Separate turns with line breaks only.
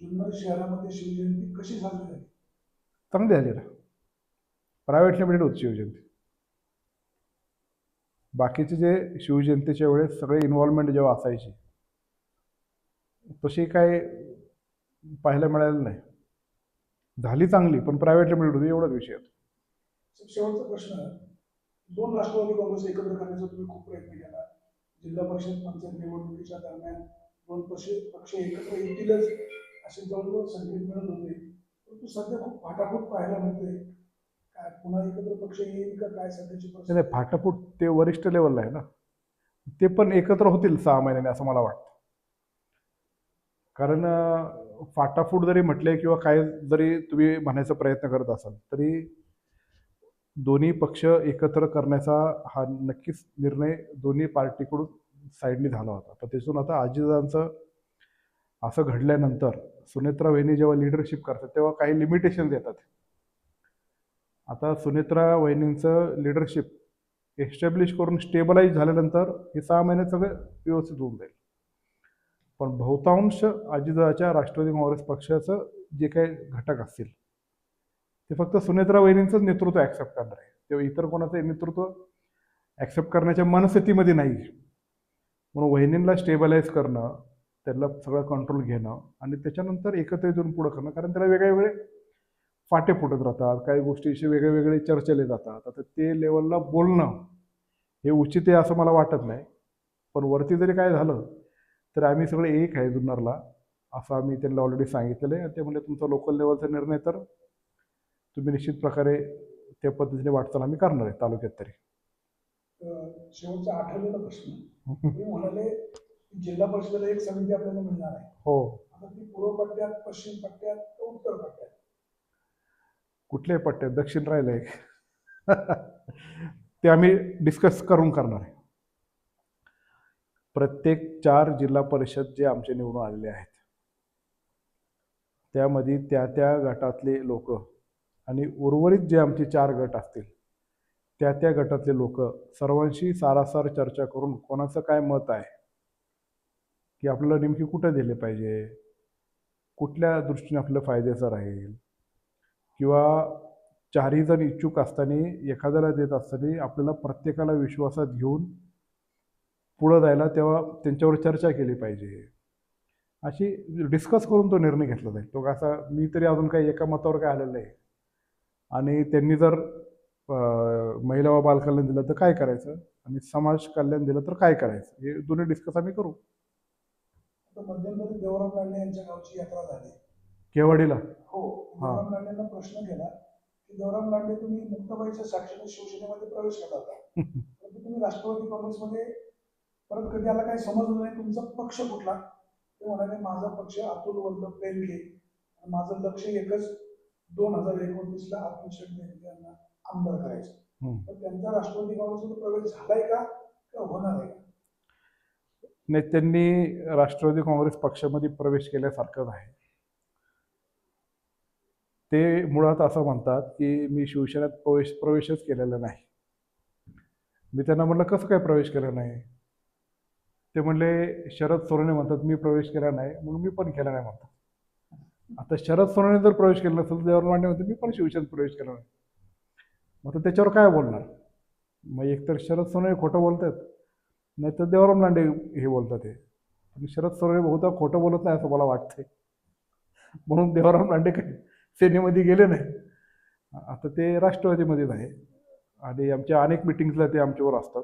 जुन्नर शहरामध्ये शिवजयंती कशी साजरी झाली?
चांगली झाली ना. प्रायव्हेट लिमिटेड होती शिवजयंती. बाकीचे जे शिवजयंतीच्या वेळेस सगळे इन्व्हॉल्वमेंट जेव्हा असायची तशी काय पाहायला मिळालं नाही. झाली चांगली, पण प्रायव्हेट लिमिटेड होती, एवढाच विषय होता.
शेवटचा प्रश्न, दोन राष्ट्रवादी काँग्रेस एकत्र करण्याचा तुम्ही खूप प्रयत्न केला. जिल्हा परिषद पंचायत निवडणुकीच्या दरम्यान दोन पक्ष एकत्र येतीलच असे जवळजवळ संकेत मिळत होते, परंतु सध्या खूप फाटाफूट पाहायला मिळते. काय पुन्हा एकत्र पक्ष येईल का काय सध्याची परिस्थिती?
नाही, फाटाफूट ते वरिष्ठ लेवलला आहे ना. ते पण एकत्र होतील 6 महिन्याने असं मला वाटतं. कारण फाटाफूट जरी म्हटले किंवा काय जरी तुम्ही म्हणायचा प्रयत्न करत असाल तरी दोन्ही पक्ष एकत्र करण्याचा हा नक्कीच निर्णय दोन्ही पार्टीकडून साईडनी झाला होता. पण त्यातून आता अजितदादांचं असं घडल्यानंतर सुनेत्रा वहिनी जेव्हा लिडरशिप करतात तेव्हा काही लिमिटेशन्स येतात. आता सुनेत्रा वहिनींचं लिडरशिप एस्टॅब्लिश करून स्टेबलाइज झाल्यानंतर हे 6 महिन्यात सगळं व्यवस्थित होऊन जाईल. पण बहुतांश अजितदादाच्या राष्ट्रवादी काँग्रेस पक्षाचं जे काही घटक असतील ते फक्त सुनेत्रा वहिनींचंच नेतृत्व ॲक्सेप्ट करणार आहे. तेव्हा इतर कोणाचं नेतृत्व ॲक्सेप्ट करण्याच्या मनस्थितीमध्ये नाही. म्हणून वहिनींना स्टेबलाइज करणं, त्याला सगळं कंट्रोल घेणं आणि त्याच्यानंतर एकत्रित येऊन पुढं करणं. कारण त्याला वेगळे फाटे फुटत राहतात, काही गोष्टीशी वेगळे चर्चेले जातात. आता ते लेवलला बोलणं हे उचित आहे असं मला वाटत नाही. पण वरती जरी काय झालं तर आम्ही सगळे एक आहे जुन्नरला, असं आम्ही त्यांना ऑलरेडी सांगितलेलं आहे. आणि ते म्हणजे तुमचा लोकल लेवलचा निर्णय तर तुम्ही निश्चित प्रकारे त्या पद्धतीने वाटचाल आम्ही करणार आहे तालुक्यात तरी.
शेवटचा आठवलेला प्रश्न, तुम्ही म्हणाले जिल्हा परिषदेला एक समिती आपल्याला मिळणार आहे.
हो.
आता ती पूर्व पट्ट्यात, पश्चिम पट्ट्यात, उत्तर पट्ट्यात?
कुठल्याही पट्ट्यात, दक्षिण राहिलं एक ते आम्ही डिस्कस करून करणार आहे. प्रत्येक 4 जिल्हा परिषद जे आमचे निवडून आलेले आहेत त्यामध्ये त्या गटातले लोक आणि उर्वरित जे आमचे 4 गट असतील त्या गटातले लोक सर्वांशी सारासार चर्चा करून कोणाचं काय मत आहे की आपल्याला नेमकी कुठं दिले पाहिजे, कुठल्या दृष्टीने आपलं फायद्याचं राहील, किंवा 4ही जण इच्छुक असताना एखाद्याला देत असताना आपल्याला प्रत्येकाला विश्वासात घेऊन पुढं जायला तेव्हा त्यांच्यावर चर्चा केली पाहिजे. अशी डिस्कस करून तो निर्णय घेतला जाईल. तो असा मी तरी अजून काही एका मतावर काय आलेलं नाही. आणि त्यांनी जर महिला व बालकल्याण दिलं तर काय करायचं आणि समाज कल्याण दिलं तर काय करायचं, हे दोन्ही डिस्कस आम्ही करू.
मध्यंतरी देवराम लांडे यांच्या गावची यात्रा झाली
केवाडीला.
हो. देवराम लांडेंना प्रश्न केला की देवराम लांडे, तुम्ही मुक्ताबाईच्या साक्षीने शिवसेनेमध्ये प्रवेश केला होता, परंतु तुम्ही राष्ट्रवादी काँग्रेसमध्ये परत कधी आला, काही समजलं नाही, तुमचा पक्ष कुठला? ते म्हणाले, माझा पक्ष अतुल वल्लभ पेनके, माझं लक्ष एकच 2029ला अतुल शेठ बेनके यांना आमदार करायचं. तर त्यांचा राष्ट्रवादी काँग्रेसमध्ये प्रवेश झालाय का होणार आहे?
नाही, त्यांनी राष्ट्रवादी काँग्रेस पक्षामध्ये प्रवेश केल्यासारखंच आहे. ते मुळात असं म्हणतात की मी शिवसेनेत प्रवेशच केलेला नाही. मी त्यांना म्हटलं कसं काय प्रवेश केला नाही? ते म्हणले शरद सोनवणे म्हणतात मी प्रवेश केला नाही म्हणून मी पण केला नाही म्हणतात. आता शरद सोनवणे जर प्रवेश केला नसेल तर देवराम लांडे म्हणतात मी पण शिवसेनेत प्रवेश केला नाही. मग त्याच्यावर काय बोलणार? मग एकतर शरद सोनवणे खोटं बोलतात, नाही तर देवराम लांडे हे बोलतात. ते पण शरद सोनवणे बहुधा खोटं बोलत नाही असं मला वाटतंय, म्हणून देवराम लांडे काही सेनेमध्ये गेले नाही. आता ते राष्ट्रवादीमध्येच आहे आणि आमच्या अनेक मिटिंग्सला ते आमच्यावर असतात.